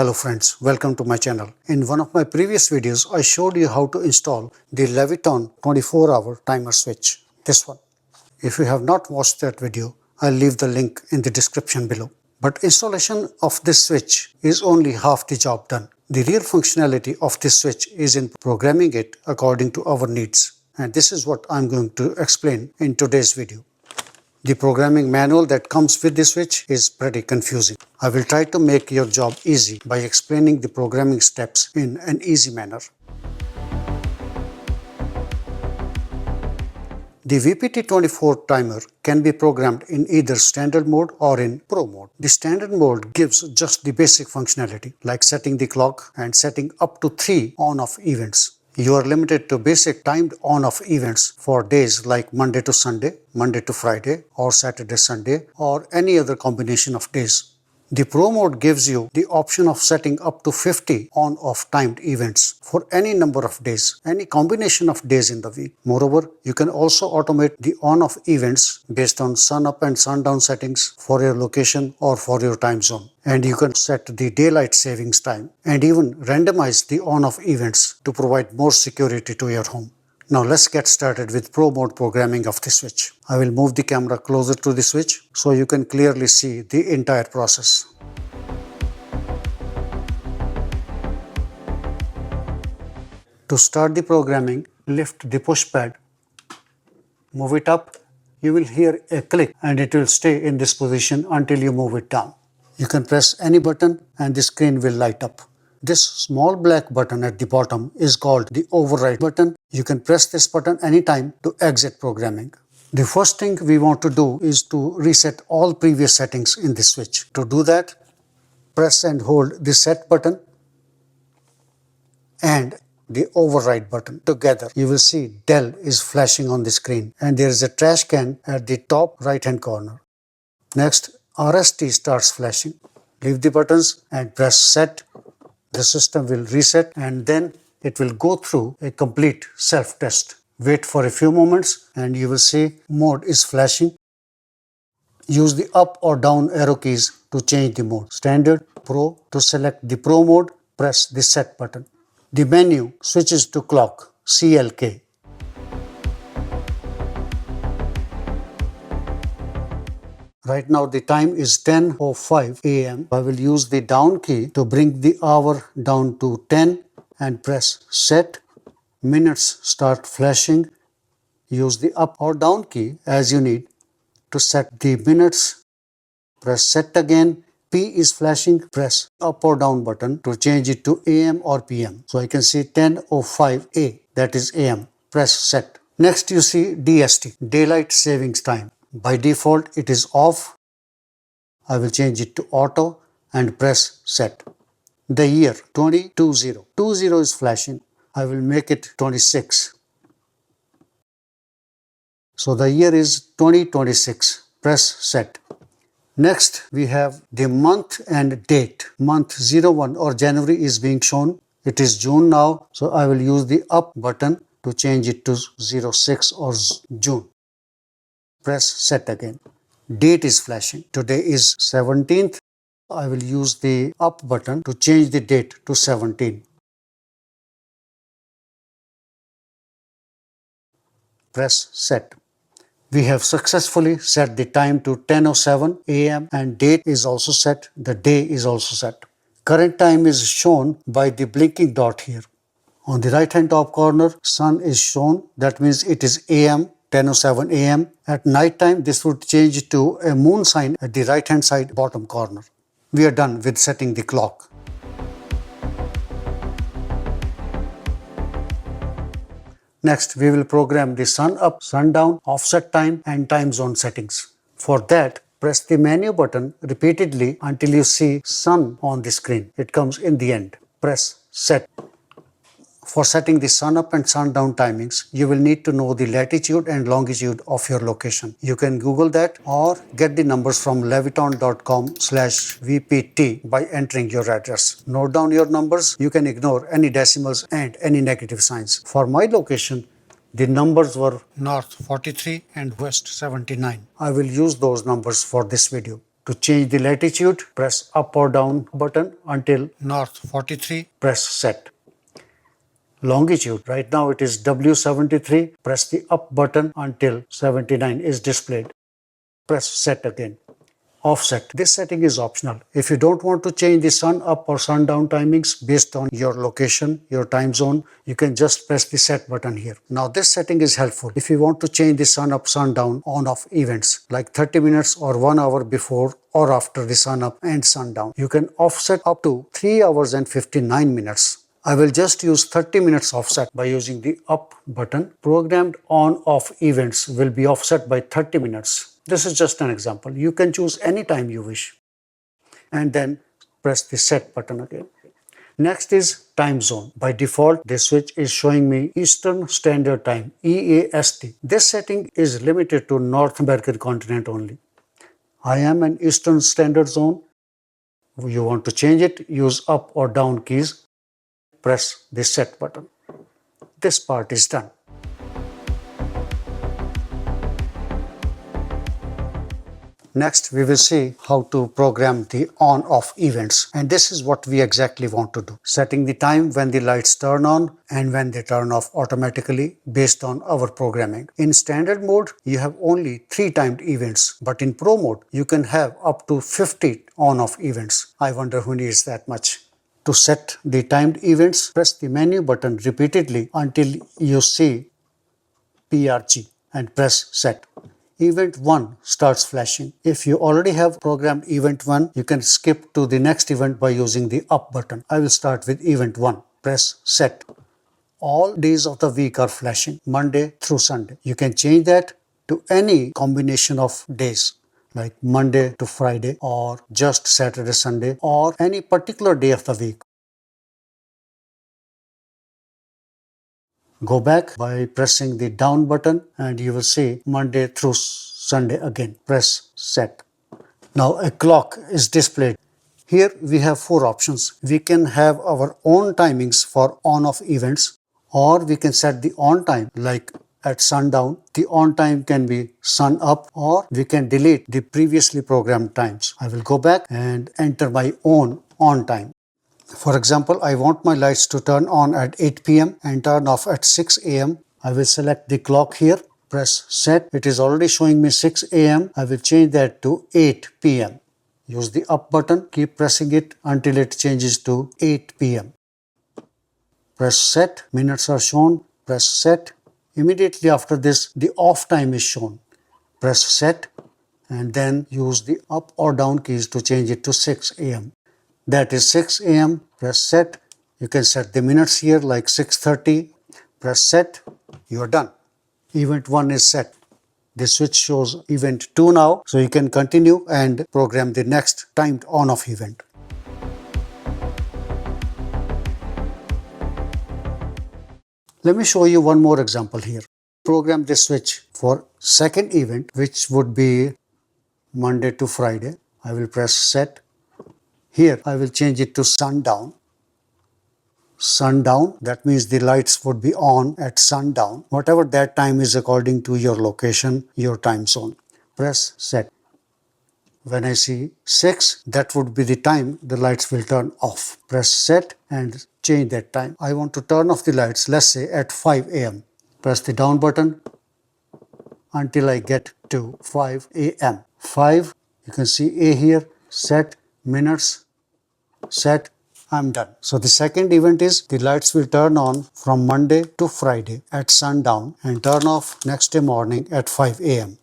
Hello friends, welcome to my channel. In one of my previous videos, I showed you how to install the Leviton 24-hour timer switch. This one. If you have not watched that video, I'll leave the link in the description below. But installation of this switch is only half the job done. The real functionality of this switch is in programming it according to our needs. And this is what I'm going to explain in today's video. The programming manual that comes with this switch is pretty confusing. I will try to make your job easy by explaining the programming steps in an easy manner. The VPT24 timer can be programmed in either standard mode or in Pro mode. The standard mode gives just the basic functionality like setting the clock and setting up to 3 on-off events. You are limited to basic timed on-off events for days like Monday to Sunday, Monday to Friday, or Saturday, Sunday, or any other combination of days. The Pro mode gives you the option of setting up to 50 on-off timed events for any number of days, any combination of days in the week. Moreover, you can also automate the on-off events based on SunUp and SunDown settings for your location or for your time zone. And you can set the daylight savings time and even randomize the on-off events to provide more security to your home. Now let's get started with Pro mode programming of the switch. I will move the camera closer to the switch so you can clearly see the entire process. To start the programming, lift the push pad, move it up. You will hear a click and it will stay in this position until you move it down. You can press any button and the screen will light up. This small black button at the bottom is called the override button. You can press this button anytime to exit programming. The first thing we want to do is to reset all previous settings in the switch. To do that, press and hold the set button and the override button together. You will see Dell is flashing on the screen and there is a trash can at the top right hand corner. Next, RST starts flashing. Leave the buttons and press set. The system will reset and then it will go through a complete self-test. Wait for a few moments and you will see mode is flashing. Use the up or down arrow keys to change the mode. Standard, Pro. To select the Pro mode, press the set button. The menu switches to clock, CLK. Right now the time is 10:05 AM. I will use the down key to bring the hour down to 10 and press set. Minutes start flashing. Use the up or down key as you need to set the minutes. Press set again. P is flashing. Press up or down button to change it to AM or PM. So I can see 10:05 A, that is AM. Press set. Next you see DST, Daylight Savings Time. By default it is off. I will change it to auto and press set. The year 2020. 20 is flashing. I will make it 26. So the year is 2026. Press set. Next we have the month and date. Month 01 or January is being shown. It is June now. So I will use the up button to change it to 06 or June. Press set again. Date is flashing. Today is 17th. I will use the up button to change the date to 17. Press set. We have successfully set the time to 10:07 AM and date is also set. The day is also set. Current time is shown by the blinking dot here. On the right hand top corner, sun is shown. That means it is AM. 10:07 AM. At night time, this would change to a moon sign at the right hand side bottom corner. We are done with setting the clock. Next, we will program the sun up, sundown, offset time and time zone settings. For that, press the menu button repeatedly until you see sun on the screen. It comes in the end. Press set. For setting the SunUp and SunDown timings, you will need to know the latitude and longitude of your location. You can Google that or get the numbers from leviton.com/VPT by entering your address. Note down your numbers. You can ignore any decimals and any negative signs. For my location, the numbers were north 43 and west 79. I will use those numbers for this video. To change the latitude, press up or down button until north 43, press set. Longitude, right now it is W73, press the up button until 79 is displayed. Press set again. Offset. This setting is optional. If you don't want to change the sun up or sundown timings based on your location, your time zone, you can just press the set button here. Now this setting is helpful if you want to change the sun up, sundown, on off events like 30 minutes or 1 hour before or after the sun up and sundown. You can offset up to 3 hours and 59 minutes. I will just use 30 minutes offset by using the up button. Programmed on-off events will be offset by 30 minutes. This is just an example. You can choose any time you wish. And then press the set button again. Next is time zone. By default, this switch is showing me Eastern Standard Time, EAST. This setting is limited to North American continent only. I am in Eastern Standard Zone. If you want to change it, use up or down keys. Press the set button. This part is done. Next, we will see how to program the on-off events, and this is what we exactly want to do. Setting the time when the lights turn on and when they turn off automatically based on our programming. In standard mode, you have only 3 timed events, but in pro mode, you can have up to 50 on-off events. I wonder who needs that much. To set the timed events, press the menu button repeatedly until you see PRG and press set. Event 1 starts flashing. If you already have programmed event 1, you can skip to the next event by using the up button. I will start with event 1. Press set. All days of the week are flashing, Monday through Sunday. You can change that to any combination of days, like Monday to Friday or just Saturday, Sunday, or any particular day of the week. Go back by pressing the down button and you will see Monday through Sunday again. Press set. Now a clock is displayed. Here we have 4 options. We can have our own timings for on-off events, or we can set the on time like at sundown. The on time can be sun up, or we can delete the previously programmed times. I will go back and enter my own on time. For example, I want my lights to turn on at 8 p.m. and turn off at 6 a.m. I will select the clock here, press set. It is already showing me 6 a.m. I will change that to 8 p.m. Use the up button, keep pressing it until it changes to 8 p.m. Press set, minutes are shown, press set. Immediately after this, the off time is shown. Press set and then use the up or down keys to change it to 6 a.m. That is 6 a.m. Press set. You can set the minutes here like 6:30. Press set. You are done. Event 1 is set. The switch shows event 2 now, so you can continue and program the next timed on-off event. Let me show you one more example here. Program this switch for second event, which would be Monday to Friday. I will press set. Here I will change it to sundown. Sundown, that means the lights would be on at sundown, whatever that time is according to your location, your time zone. Press set. When I see 6, that would be the time the lights will turn off. Press set and change that time. I want to turn off the lights, let's say at 5 a.m. Press the down button until I get to 5 a.m. 5, you can see A here, set, minutes, set, I'm done. So the second event is the lights will turn on from Monday to Friday at sundown and turn off next day morning at 5 a.m.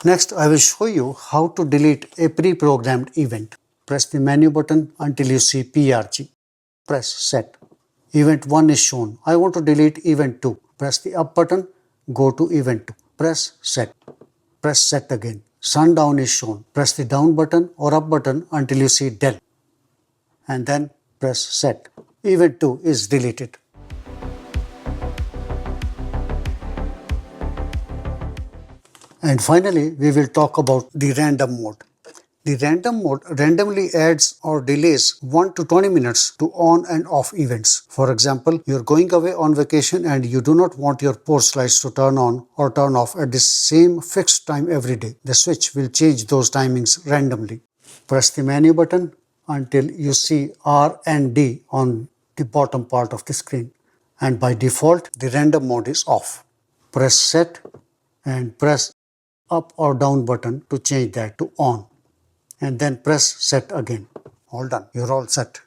Next, I will show you how to delete a pre-programmed event. Press the menu button until you see PRG. Press set. Event 1 is shown. I want to delete event 2. Press the up button, go to event 2. Press set. Press set again. Sundown is shown. Press the down button or up button until you see del. And then press set. Event 2 is deleted. And finally, we will talk about the random mode. The random mode randomly adds or delays 1 to 20 minutes to on and off events. For example, you're going away on vacation and you do not want your porch lights to turn on or turn off at the same fixed time every day. The switch will change those timings randomly. Press the menu button until you see R and D on the bottom part of the screen. And by default, the random mode is off. Press set and press up or down button to change that to on. And then press set again. All done. You're all set.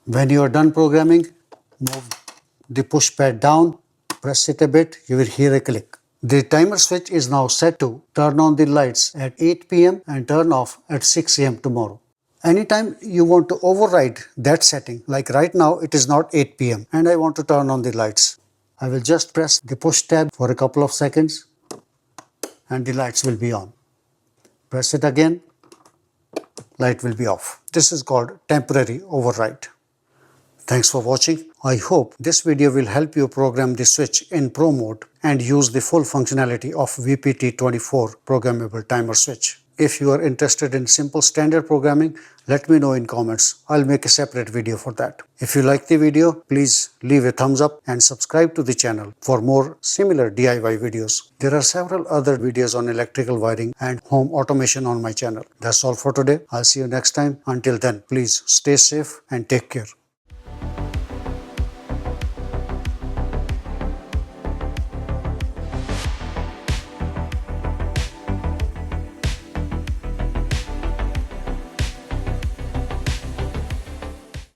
When you are done programming, move the push pad down, press it a bit, you will hear a click. The timer switch is now set to turn on the lights at 8 p.m. and turn off at 6 a.m. tomorrow. Anytime you want to override that setting, like right now it is not 8 p.m. and I want to turn on the lights, I will just press the push tab for a couple of seconds and the lights will be on. Press it again, light will be off. This is called temporary override. Thanks for watching. I hope this video will help you program the switch in Pro mode and use the full functionality of VPT24 Programmable Timer Switch. If you are interested in simple standard programming, let me know in comments. I'll make a separate video for that. If you like the video, please leave a thumbs up and subscribe to the channel for more similar DIY videos. There are several other videos on electrical wiring and home automation on my channel. That's all for today. I'll see you next time. Until then, please stay safe and take care.